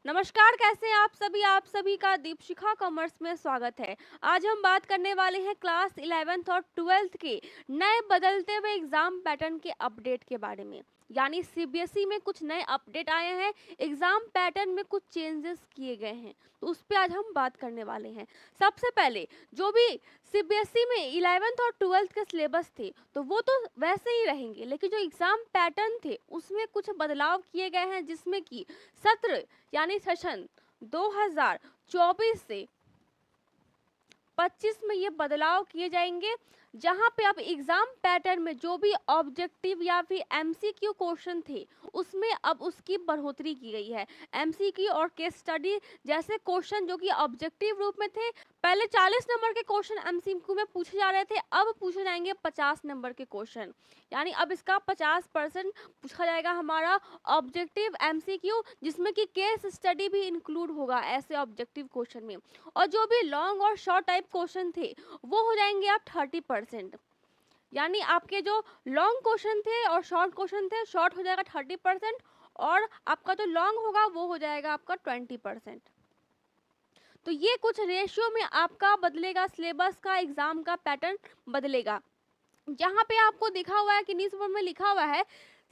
नमस्कार, कैसे हैं आप सभी का दीपशिखा कॉमर्स में स्वागत है। आज हम बात करने वाले हैं क्लास 11th और 12th के नए बदलते हुए एग्जाम पैटर्न के अपडेट के बारे में। यानी सीबीएसई में कुछ नए अपडेट आए हैं, एग्जाम पैटर्न में कुछ चेंजेस किए गए हैं, तो उस पे आज हम बात करने वाले हैं। सबसे पहले जो भी सीबीएसई में 11th और 12th के सिलेबस थे, तो वो तो वैसे ही रहेंगे, लेकिन जो एग्जाम पैटर्न थे उसमें कुछ बदलाव किए गए हैं, जिसमें कि सत्र यानी सेशन 2024 से 25 में ये बदलाव किए जाएंगे, जहां पे अब एग्जाम पैटर्न में जो भी ऑब्जेक्टिव या फिर एमसीक्यू क्वेश्चन थे उसमें अब उसकी बढ़ोतरी की गई है। एमसीक्यू और केस स्टडी जैसे क्वेश्चन जो कि ऑब्जेक्टिव रूप में थे, पहले 40 नंबर के क्वेश्चन एमसीक्यू में पूछे जा रहे थे, अब पूछे जाएंगे 50 नंबर के क्वेश्चन। यानी अब इसका 50% पूछा जाएगा हमारा ऑब्जेक्टिव एमसीक्यू, जिसमें कि केस स्टडी भी इंक्लूड होगा ऐसे ऑब्जेक्टिव क्वेश्चन में। और जो भी लॉन्ग और शॉर्ट टाइप क्वेश्चन थे वो हो जाएंगे आप 30%। यानी आपके जो लॉन्ग क्वेश्चन थे और शॉर्ट क्वेश्चन थे, शॉर्ट हो जाएगा 30% और आपका जो लॉन्ग होगा वो हो जाएगा आपका 20%। तो ये कुछ रेशियो में आपका बदलेगा, सिलेबस का एग्जाम का पैटर्न बदलेगा। जहाँ पे आपको दिखा हुआ है कि न्यूज पेपर में लिखा हुआ है,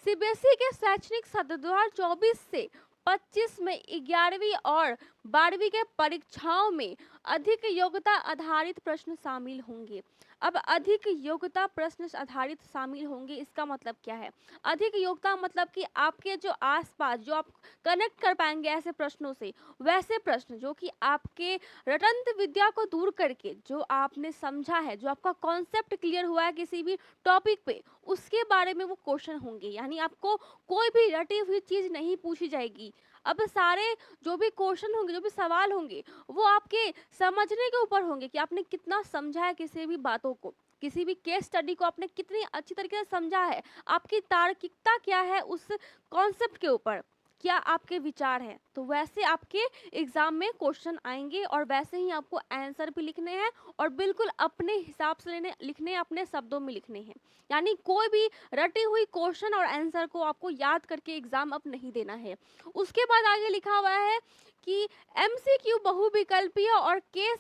सीबीएसई के शैक्षणिक सत्र 2024 से 25 में 11वीं और 12वीं के परीक्षाओं में अधिक योग्यता आधारित प्रश्न शामिल होंगे। अब अधिक योग्यता प्रश्न आधारित शामिल होंगे, इसका मतलब क्या है? अधिक योग्यता मतलब कि आपके जो आसपास जो आप कनेक्ट कर पाएंगे ऐसे प्रश्नों से, वैसे प्रश्न जो कि आपके रटंत विद्या को दूर करके जो आपने समझा है, जो आपका कॉन्सेप्ट क्लियर हुआ है किसी भी टॉपिक पे, उसके बारे में वो क्वेश्चन होंगे। यानी आपको कोई भी रटी हुई चीज नहीं पूछी जाएगी। अब सारे जो भी क्वेश्चन होंगे, जो भी सवाल होंगे, वो आपके समझने के ऊपर होंगे कि आपने कितना समझा है किसी भी बातों को, किसी भी केस स्टडी को आपने कितनी अच्छी तरीके से समझा है, आपकी तार्किकता क्या है उस कॉन्सेप्ट के ऊपर, क्या आपके विचार हैं। तो वैसे आपके एग्जाम में क्वेश्चन आएंगे और वैसे ही आपको आंसर भी लिखने हैं और बिल्कुल अपने हिसाब से लिखने हैं, अपने शब्दों में लिखने हैं। यानी कोई भी रटी हुई क्वेश्चन और आंसर को आपको याद करके एग्जाम अब नहीं देना है। उसके बाद आगे लिखा हुआ है कि एमसीक्यू बहुविकल्पीय और केस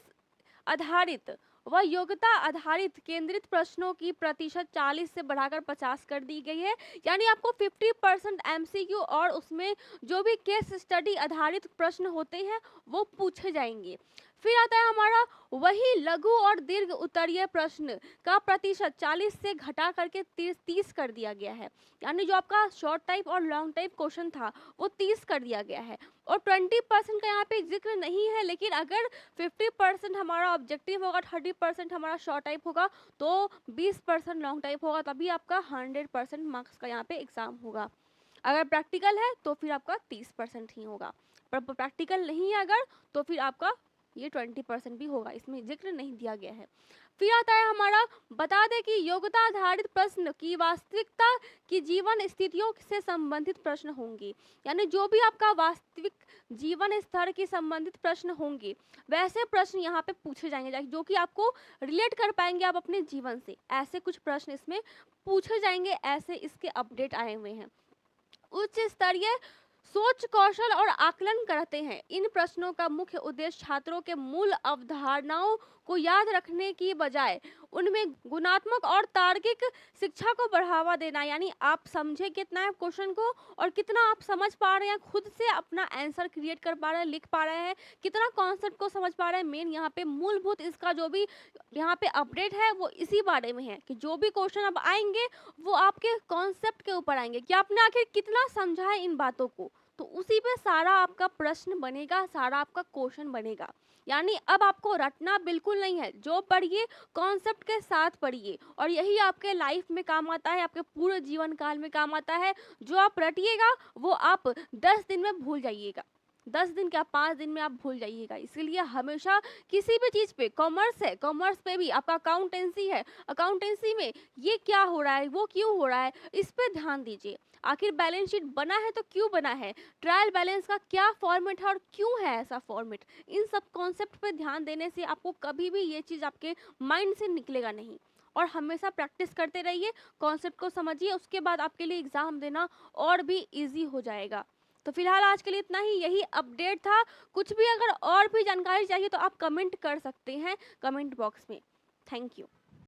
आधारित व योग्यता आधारित केंद्रित प्रश्नों की प्रतिशत 40 से बढ़ाकर 50 कर दी गई है। यानी आपको 50% एमसीक्यू और उसमें जो भी केस स्टडी आधारित प्रश्न होते हैं वो पूछे जाएंगे। फिर आता है हमारा वही लघु और दीर्घ उत्तरीय प्रश्न का प्रतिशत 40 से घटा करके 30 कर दिया गया है। यानी जो आपका शॉर्ट टाइप और लॉन्ग टाइप क्वेश्चन था वो 30 कर दिया गया है। और 20% का यहाँ पे जिक्र नहीं है, लेकिन अगर 50% हमारा ऑब्जेक्टिव होगा, 30% हमारा शॉर्ट टाइप होगा, तो 20% लॉन्ग टाइप होगा, तभी आपका 100% मार्क्स का यहाँ पे एग्जाम होगा। अगर प्रैक्टिकल है तो फिर आपका 30% ही होगा, पर प्रैक्टिकल नहीं है अगर, तो फिर आपका ये 20% भी होगा, इसमें जिक्र नहीं दिया गया है। फिर आता है हमारा, बता दें कि योग्यता आधारित प्रश्न की वास्तविकता की जीवन स्थितियों से संबंधित प्रश्न होंगे। यानी जो भी आपका वास्तविक जीवन स्तर के संबंधित प्रश्न होंगे, वैसे प्रश्न यहाँ पे पूछे जाएंगे जो कि आपको रिलेट कर पाएंगे आप अपने जीवन से। ऐसे कुछ प्रश्न इसमें पूछे जाएंगे, ऐसे इसके अपडेट आए हुए हैं। उच्च स्तरीय सोच कौशल और आकलन करते हैं। इन प्रश्नों का मुख्य उद्देश्य छात्रों के मूल अवधारणाओं को याद रखने की बजाय उनमें गुणात्मक और तार्किक शिक्षा को बढ़ावा देना। यानी आप समझे कितना है क्वेश्चन को और कितना आप समझ पा रहे हैं, खुद से अपना आंसर क्रिएट कर पा रहे हैं, लिख पा रहे हैं, कितना कॉन्सेप्ट को समझ पा रहे हैं। मेन यहाँ पे मूलभूत इसका जो भी यहाँ पे अपडेट है वो इसी बारे में है कि जो भी क्वेश्चन अब आएंगे वो आपके कॉन्सेप्ट के ऊपर आएंगे कि आपने आखिर कितना समझा है इन बातों को। तो उसी पे सारा आपका प्रश्न बनेगा, सारा आपका क्वेश्चन बनेगा। यानी अब आपको रटना बिल्कुल नहीं है, जो पढ़िए कॉन्सेप्ट के साथ पढ़िए, और यही आपके लाइफ में काम आता है, आपके पूरे जीवन काल में काम आता है। जो आप रटिएगा वो आप 10 दिन में भूल जाइएगा, 10 दिन क्या 5 दिन में आप भूल जाइएगा। इसीलिए हमेशा किसी भी चीज़ पे, कॉमर्स है, कॉमर्स पे भी आपका अकाउंटेंसी है, अकाउंटेंसी में ये क्या हो रहा है, वो क्यों हो रहा है, इस पे ध्यान दीजिए। आखिर बैलेंस शीट बना है तो क्यों बना है, ट्रायल बैलेंस का क्या फॉर्मेट है और क्यों है ऐसा फॉर्मेट, इन सब कॉन्सेप्ट पे ध्यान देने से आपको कभी भी ये चीज़ आपके माइंड से निकलेगा नहीं। और हमेशा प्रैक्टिस करते रहिए, कॉन्सेप्ट को समझिए, उसके बाद आपके लिए एग्ज़ाम देना और भी ईजी हो जाएगा। तो फिलहाल आज के लिए इतना ही, यही अपडेट था। कुछ भी अगर और भी जानकारी चाहिए तो आप कमेंट कर सकते हैं कमेंट बॉक्स में। Thank you.